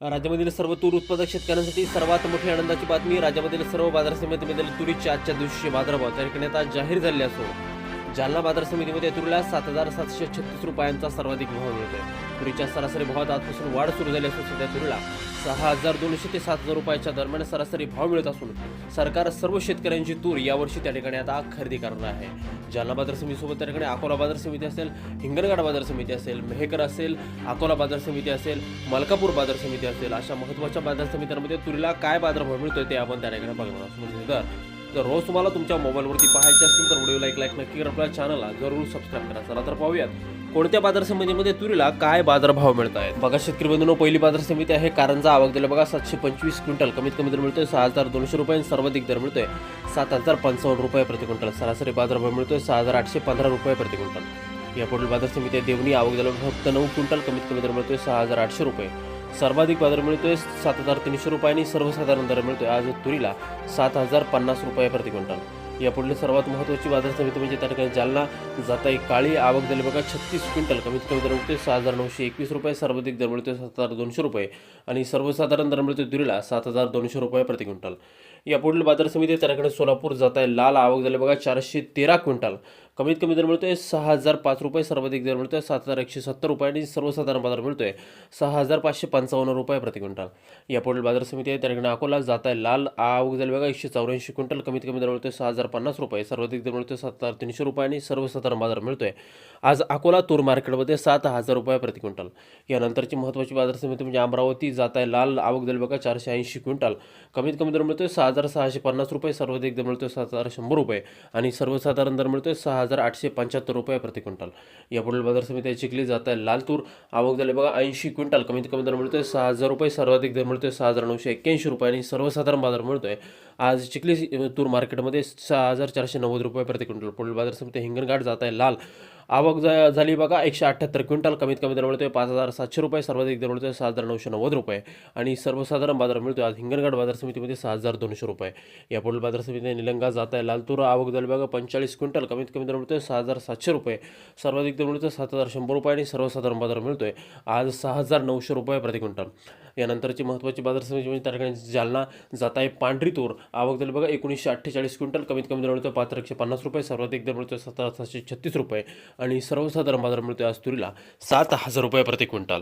राज्यामधील सर्व तूर उत्पादक शेतकऱ्यांसाठी सर्वात मोठी आनंदाची बातमी. राज्यामधील सर्व बाजार समितीमधील तुरीचे आजच्या दिवशी बाजारभाव त्या ठिकाणी आता जाहीर झाले असून जालना बाजार समितीमध्ये तुरीला 7,736 रुपयांचा सर्वाधिक भाव मिळतोय. तुरीच्या सरासरी भावात आजपासून वाढ सुरू झाली असून सध्या तुरीला 6,200 ते 7,000 रुपयाच्या दरम्यान सरासरी भाव मिळत असून सरकार सर्व शेतकऱ्यांची तूर यावर्षी त्या ठिकाणी आता खरेदी करणार आहे. जालना बाजार समितीसोबत त्या ठिकाणी अकोला बाजार समिती असेल, हिंगणघाट बाजार समिती असेल, मेहकर असेल, अकोला बाजार समिती असेल, मलकापूर बाजार समिती असेल, अशा महत्त्वाच्या बाजार समित्यांमध्ये तुरीला काय बाजारभाव मिळतोय ते आपण त्या ठिकाणी बघणार आहोत. जर रोज तुम्हाला तुमच्या मोबाईलवरती पाहायचे असेल तर व्हिडिओला एक लाईक नक्की करा, आपल्या चॅनलला जरूर सबस्क्राईब करा. चला तर पाहूयात कोणत्या बाजार समितीमध्ये तुरीला काय बाजारभाव मिळत आहेत. बघा शेतकरी बंधूंनो, पहिली बाजार समिती आहे कारंजा. आवक दिला बघा 725 क्विंटल. कमीत कमी दर मिळतोय 6,200 रुपये. सर्वाधिक दर मिळतोय 7,055 रुपये प्रति क्विंटल. सरासरी बाजारभाव मिळतोय 6,815 रुपये प्रति क्विंटल. यापुढील बाजार समिती आहे देवणी. आवक दिला फक्त 9 क्विंटल. कमीत कमी दर मिळतोय 6,800 रुपये. सर्वाधिक बाजार मिळतोय 7,300 रुपये आणि सर्वसाधारण दर मिळतोय आज तुरीला 7,050 रुपये प्रति क्विंटल. यापुढील सर्वात महत्त्वाची बाजार समिती म्हणजे त्या ठिकाणी जालना जाताई काळी. आवक झाली बघा 36 क्विंटल. कमीत कमी दर मिळतोय 6,921 रुपये. सर्वाधिक दर मिळतोय 7,200 रुपये आणि सर्वसाधारण दर मिळतोय तुरीला 7,200 रुपये प्रति क्विंटल. यापुढील बाजार समिती त्या ठिकाणी सोलापूर जाताई लाल. आवक झाली बघा 413 क्विंटल. कमीत कमी दर मिळतोय 6,005 रुपये. सर्वाधिक दर मिळतोय 7,170 रुपये आणि सर्वसाधारण बाजार मिळतोय 6,555 रुपये प्रति क्विंटल. यापुढील बाजार समिती आहे त्या ठिकाणी अकोला जाताई लाल. आवक झाली बघा 184 क्विंटल. कमीत कमी दर मिळतोय 6,050 रुपये. सर्वाधिक दर मिळतोय 7,300 रुपये आणि सर्वसाधारण बाजार मिळतोय आज अकोला तूर मार्केटमध्ये 7,000 रुपये प्रति क्विंटल. यानंतरची महत्त्वाची बाजार समिती म्हणजे अमरावती जाताई लाल. आवक झाली बघा 480 क्विंटल. कमीत कमी दर मिळतोय 6,650 रुपये. सर्वाधिक दर मिळतोय 7,100 रुपये आणि सर्वसाधारण दर मिळतोय 6,875 रुपये प्रति क्विंटल. यापुढील बाजार समिती चिखली जाताई लाल तूर. आवक झाली बघा 80 क्विंटल. कमीत कमी दर मिळतोय 6,000 रुपये. सर्वाधिक दर मिळतोय 6,981 रुपये आणि सर्वसाधारण बाजार मिळतोय आज चिखली तूर मार्केटमध्ये 6,490 रुपये प्रति क्विंटल. पुढील बाजार समिती हिंगणघाट जाताई लाल. आवक झाली बघा 178 क्विंटल. कमीत कमी दर मिळतोय 5,700 रुपये. सर्वाधिक दर मिळतोय 6,990 रुपये आणि सर्वसाधारण बाजार मिळतोय आज हिंगणघाट बाजार समितीमध्ये 6,200 रुपये. यापुढील बाजार समिती निलंगा जाताई लाल तूर. आवक झाली बघा 45 क्विंटल. कमीत कमी दर मिळतोय 6,700 रुपये. सर्वाधिक दर मिळतोय 7,100 रुपये आणि सर्वसाधारण बाजार मिळतोय आज 6,900 रुपये प्रति क्विंटल. यानंतरची महत्त्वाची बाजार समिती म्हणजे त्या ठिकाणी जालना जाताई पांढरी तूर. आवक झाली बघा 1948 क्विंटल. कमीत कमी दर मिळतोय 5,150 रुपये. सर्वाधिक दर मिळतोय 7,736 रुपये आणि सर्वसाधारण बाजार मिळतोय आज तुरीला 7,000 रुपये प्रति क्विंटल.